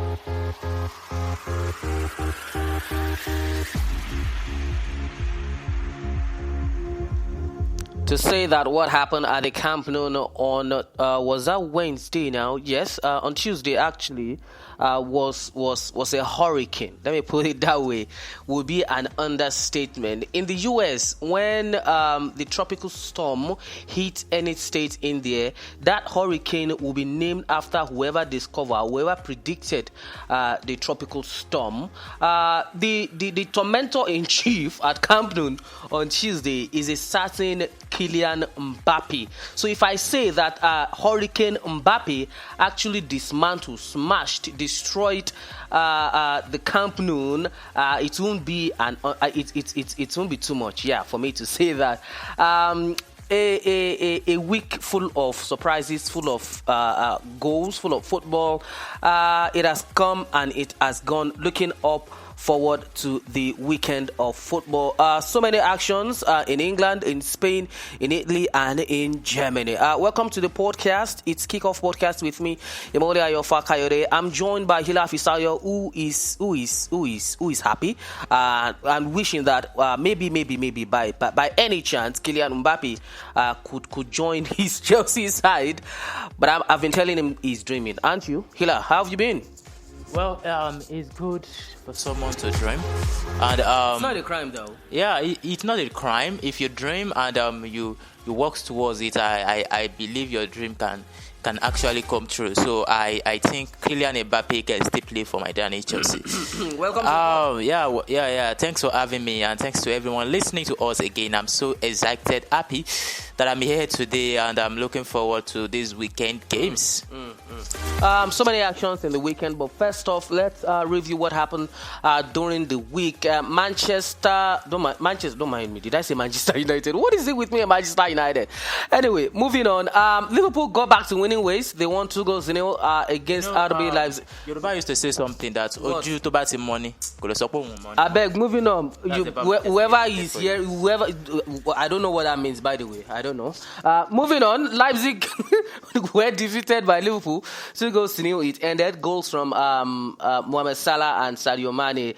To say that what happened at the Camp Nou on was that Wednesday now? Yes, on Tuesday actually was a hurricane. Let me put it that way. Would be an understatement. In the U.S., when the tropical storm hit any state in there, that hurricane will be named after whoever predicted the tropical storm. The tormentor in chief at Camp Nou on Tuesday is a certain Kylian Mbappe. So if I say that Hurricane Mbappe actually dismantled, smashed, destroyed the Camp Nou, it won't be it won't be too much, for me to say that. A week full of surprises, full of goals, full of football. It has come and it has gone. Looking up forward to the weekend of football. So many actions in England, in Spain, in Italy, and in Germany. Welcome to the podcast. It's Kickoff Podcast with me, Imole Ayofa Kayode. I'm joined by Hila Fisayo, who is happy and wishing that maybe by any chance Kylian Mbappe could join his Chelsea side. But I've been telling him he's dreaming, aren't you, Hila? How have you been? Well, it's good for someone to dream, and it's not a crime though. Yeah, it's not a crime if you dream and you work towards it. I believe your dream can actually come true. So I think Kylian Mbappe can still play for my Danny Chelsea. Welcome. Yeah. Thanks for having me, and thanks to everyone listening to us again. I'm so excited, happy that I'm here today, and I'm looking forward to these weekend games. So many actions in the weekend, but first off, let's review what happened during the week. Manchester, don't mind me. Did I say Manchester United? What is it with me and Manchester United? Anyway, moving on. Liverpool got back to winning ways. They won 2-0 against RB Leipzig. Yoruba used to say something that Oju to bat in money. I beg, moving on. Whoever is here, I don't know what that means, by the way. I don't know. Moving on, Leipzig were defeated by Liverpool 2-0. It ended. Goals from Mohamed Salah and Sadio Mane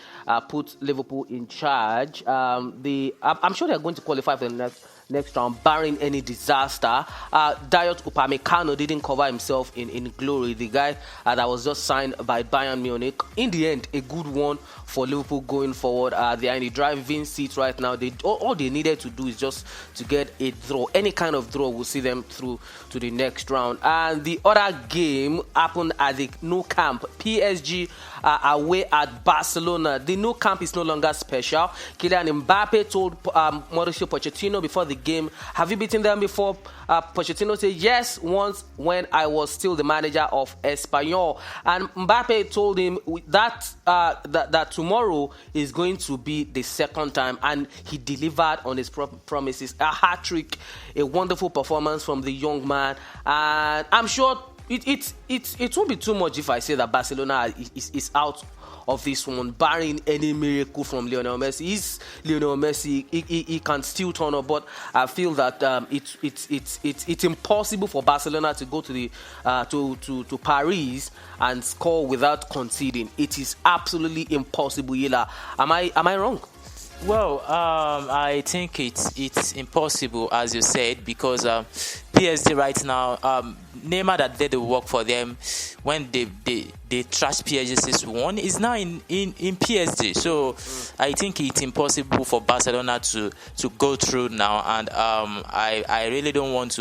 put Liverpool in charge. I'm sure they're going to qualify for the next round, barring any disaster. Dayot Upamecano didn't cover himself in glory. The guy that was just signed by Bayern Munich. In the end, a good one for Liverpool going forward. They are in the driving seat right now. All they needed to do is just to get a draw. Any kind of draw will see them through to the next round. And the other game happened at the Nou Camp. PSG away at Barcelona. The Nou Camp is no longer special. Kylian Mbappe told Mauricio Pochettino before the game, "Have you beaten them before?" Pochettino said, "Yes, once when I was still the manager of Espanyol." And Mbappe told him that tomorrow is going to be the second time, and he delivered on his promises. A hat-trick, a wonderful performance from the young man, and I'm sure it won't be too much if I say that Barcelona is out of this one, barring any miracle from Lionel Messi. Lionel Messi, he can still turn up, but I feel that it's impossible for Barcelona to go to the to Paris and score without conceding. It is absolutely impossible. Yela, am I wrong? Well, I think it's impossible, as you said, because PSG right now, Neymar that did the work for them when they trashed PSG 6-1 is now in PSG. So I think it's impossible for Barcelona to go through now, and I really don't want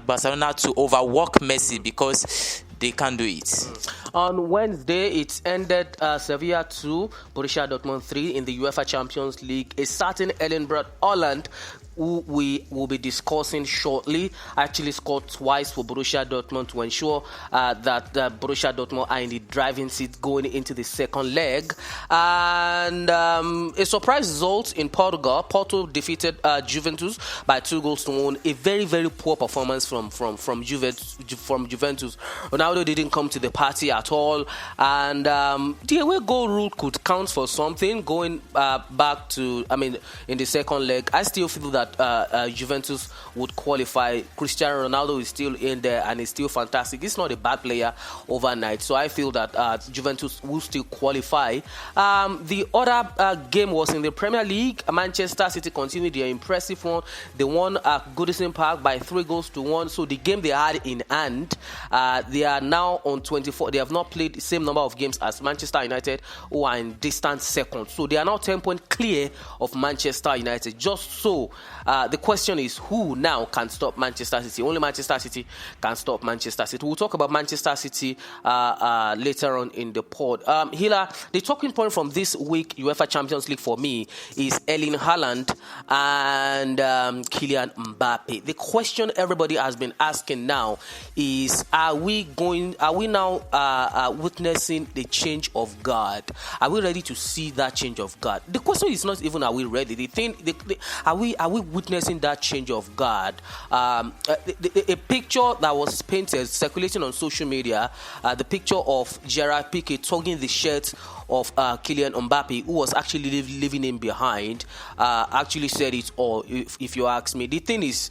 Barcelona to overwork Messi because they can't do it. On Wednesday, it ended Sevilla 2, Borussia Dortmund 3 in the UEFA Champions League. A certain Erling Braut Haaland, who we will be discussing shortly, actually scored twice for Borussia Dortmund to ensure that Borussia Dortmund are in the driving seat going into the second leg. And a surprise result in Portugal. Porto defeated Juventus by 2-1. A very, very poor performance from Juventus. Ronaldo didn't come to the party at all. And the away goal rule could count for something going back to, in the second leg. I still feel that that Juventus would qualify. Cristiano Ronaldo is still in there and is still fantastic. He's not a bad player overnight, so I feel that Juventus will still qualify. The other game was in the Premier League. Manchester City continued their impressive one. They won at Goodison Park by 3-1. So the game they had in hand, they are now on 24. They have not played the same number of games as Manchester United, who are in distant second. So they are now 10 points clear of Manchester United. Just so the question is, who now can stop Manchester City? Only Manchester City can stop Manchester City. We'll talk about Manchester City later on in the pod. Hila, the talking point from this week UEFA Champions League for me is Erling Haaland and Kylian Mbappe. The question everybody has been asking now is, are we now witnessing the change of guard? Are we ready to see that change of guard? The question is not even are we ready. Are we witnessing that change of guard? A picture that was painted, circulating on social media, the picture of Gerard Piqué tugging the shirt of Kylian Mbappe, who was actually leaving him behind, actually said it all. If you ask me, the thing is,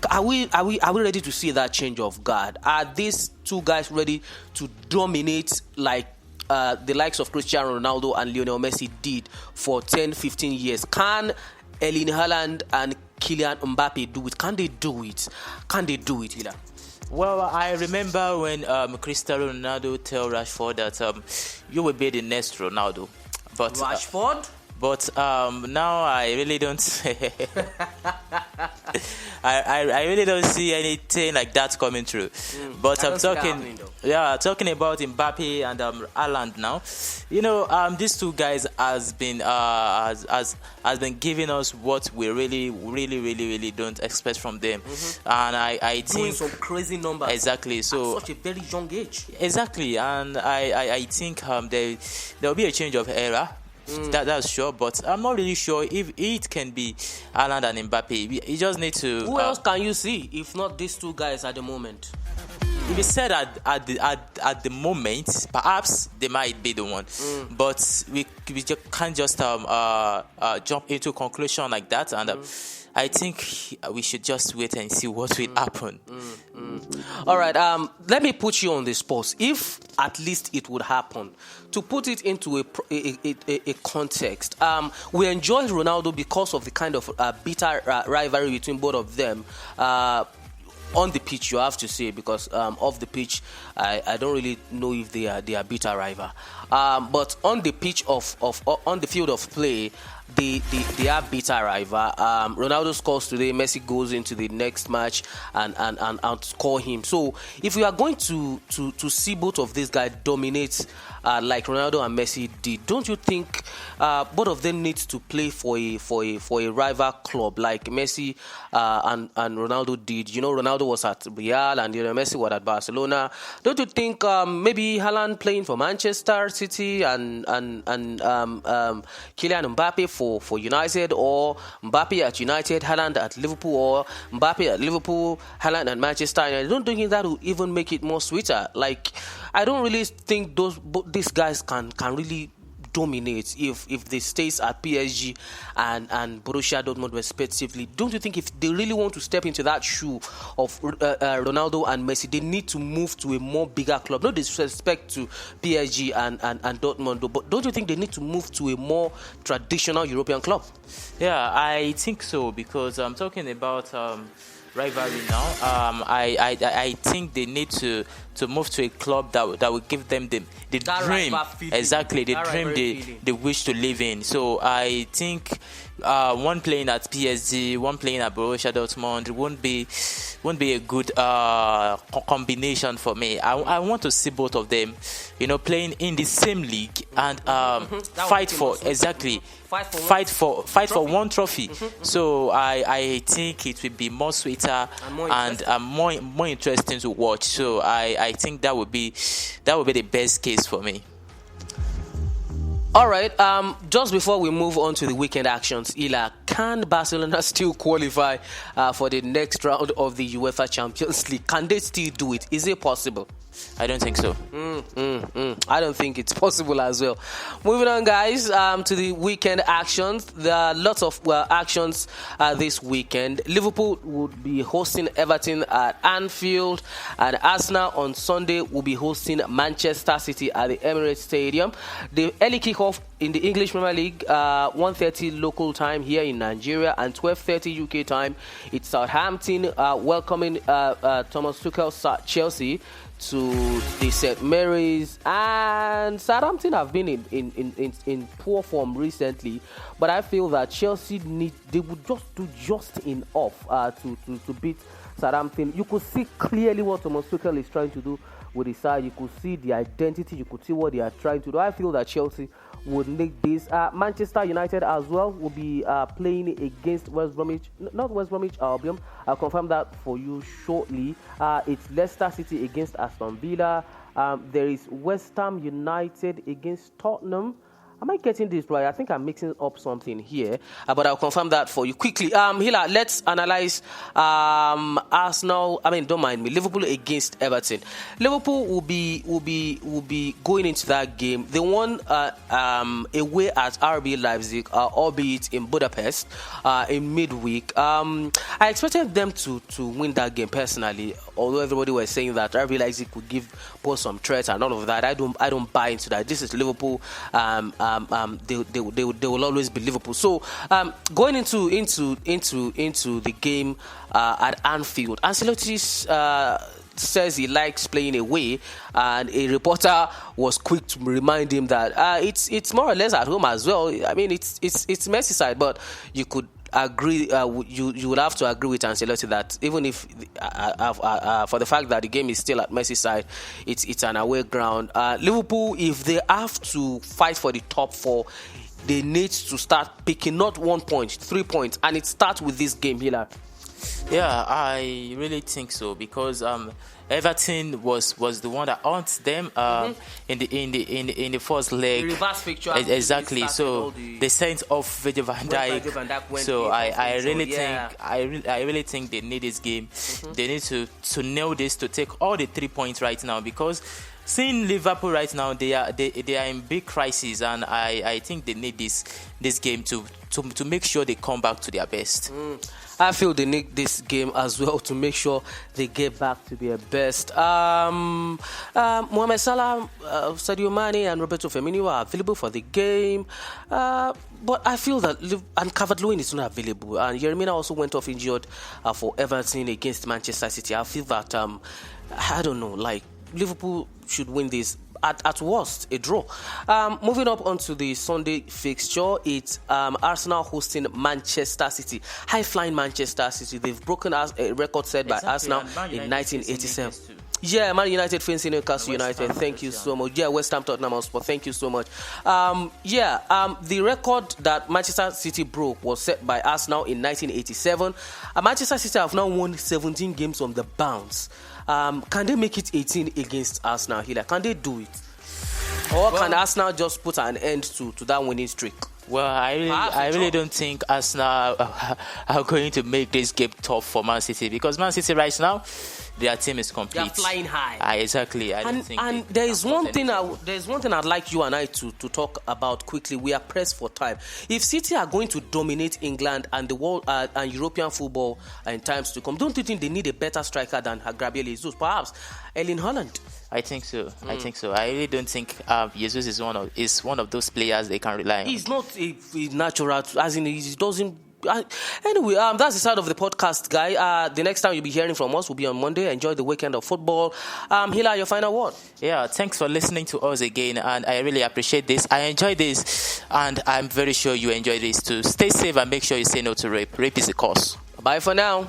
are we ready to see that change of guard? Are these two guys ready to dominate like the likes of Cristiano Ronaldo and Lionel Messi did for 10-15 years? Can Erling Haaland and Kylian Mbappe do it? Can they do it? Can they do it, Hila? Well, I remember when Cristiano Ronaldo told Rashford that you will be the next Ronaldo. But Rashford? But now I really don't. I really don't see anything like that coming through. But I'm talking about Mbappe and Haaland now. You know, these two guys has been giving us what we really don't expect from them. And I think doing some crazy numbers. Exactly. So at such a very young age. Exactly, and I think there will be a change of era. That's sure, but I'm not really sure if it can be Haaland and Mbappe. You just need to. Who else can you see if not these two guys at the moment? If you said at the moment, perhaps they might be the one, but we just can't just jump into a conclusion like that. And I think we should just wait and see what will happen. All right. Let me put you on the spot. If at least it would happen, to put it into a context, we enjoy Ronaldo because of the kind of bitter rivalry between both of them. On the pitch, you have to say, because off the pitch, I don't really know if they are bitter rival. But on the pitch on the field of play, they are bitter rival. Ronaldo scores today, Messi goes into the next match and outscore him. So if we are going to see both of these guys dominate like Ronaldo and Messi did, don't you think both of them need to play for a rival club like Messi and Ronaldo did? You know, Ronaldo was at Real and Messi was at Barcelona. Don't you think maybe Haaland playing for Manchester City and Kylian Mbappe for United, or Mbappe at United, Haaland at Liverpool, or Mbappe at Liverpool, Haaland at Manchester United? I don't think that will even make it more sweeter. Like, I don't really think these guys can really dominate if they stays at PSG and Borussia Dortmund respectively. Don't you think if they really want to step into that shoe of Ronaldo and Messi, they need to move to a more bigger club? No disrespect to PSG and Dortmund, but don't you think they need to move to a more traditional European club? Yeah, I think so, because I'm talking about rivalry now. I think they need to move to a club that will give them the dream, exactly the dream they wish to live in. So I think one playing at PSG, one playing at Borussia Dortmund won't be a good combination for me. I want to see both of them, playing in the same league and fight for one trophy. So I think it will be more sweeter and more interesting to watch. So I think that would be the best case for me. All right. Just before we move on to the weekend actions, Ila, can Barcelona still qualify for the next round of the UEFA Champions League? Can they still do it? Is it possible? I don't think so. I don't think it's possible as well. Moving on, guys, to the weekend actions. There are lots of actions this weekend. Liverpool would be hosting Everton at Anfield, and Arsenal on Sunday will be hosting Manchester City at the Emirates Stadium. The early kickoff in the English Premier League, 1:30 local time here in Nigeria and 12:30 UK time. It's Southampton welcoming Thomas Tuchel's Chelsea to the St. Mary's, and Southampton have been in poor form recently, but I feel that Chelsea they would just do just enough to beat Southampton. You could see clearly what Thomas Tuchel is trying to do with his side. You could see the identity, you could see what they are trying to do. I feel that Chelsea would make this. Manchester United as well will be playing against not West Bromwich Albion. I'll confirm that for you shortly. It's Leicester City against Aston Villa. There is West Ham United against Tottenham. Am I getting this right? I think I'm mixing up something here, but I'll confirm that for you quickly. Hila, let's analyze Arsenal. Don't mind me. Liverpool against Everton. Liverpool will be going into that game. They won away at RB Leipzig, albeit in Budapest, in midweek. I expected them to win that game personally, although everybody was saying that RB Leipzig could give both some threats and all of that. I don't buy into that. This is Liverpool. They will always be Liverpool. So going into the game at Anfield, Ancelotti says he likes playing away, and a reporter was quick to remind him that it's more or less at home as well. It's Merseyside, but you could agree. You would have to agree with Ancelotti that even if for the fact that the game is still at Merseyside, it's an away ground. Liverpool, if they have to fight for the top four, they need to start picking not 1 point, 3 points, and it starts with this game, Hila. Yeah, I really think so, because Everton was the one that haunts them in the first leg. Reverse fixture. Exactly. So they sent off Virgil van Dijk. So I really think they need this game. They need to nail this to take all the 3 points right now, because seeing Liverpool right now, they are in big crisis, and I think they need this game to make sure they come back to their best. I feel they need this game as well to make sure they get back to their best. Mohamed Salah, Sadio Mane, and Roberto Firmino are available for the game, but I feel that Calvert-Lewin is not available, and Yeremina also went off injured for Everton against Manchester City. I feel that I don't know, Liverpool should win this. At worst, a draw. Moving up onto the Sunday fixture, it's Arsenal hosting Manchester City. High-flying Manchester City. They've broken a record set by Arsenal in 1987. Yeah, Man United facing Newcastle United. Thank you so much. Yeah, West Ham Tottenham Hotspur. Thank you so much. The record that Manchester City broke was set by Arsenal in 1987. Manchester City have now won 17 games on the bounce. Can they make it 18 against Arsenal here? Can they do it? Or can Arsenal just put an end to that winning streak? Well, I really don't think Arsenal are going to make this game tough for Man City, because Man City right now, their team is complete. They're flying high. Exactly. And there is one thing I'd like you and I to talk about quickly. We are pressed for time. If City are going to dominate England and the world and European football in times to come, don't you think they need a better striker than Gabriel Jesus? Perhaps Erling Haaland. I think so. I really don't think Jesus is one of those players they can rely on. He's not a natural, as in he doesn't. Anyway, that's the side of the podcast, guy. The next time you'll be hearing from us will be on Monday. Enjoy the weekend of football. Hila, your final word. Yeah, thanks for listening to us again, and I really appreciate this. I enjoy this, and I'm very sure you enjoy this too. Stay safe and make sure you say no to rape. Rape is a cause. Bye for now.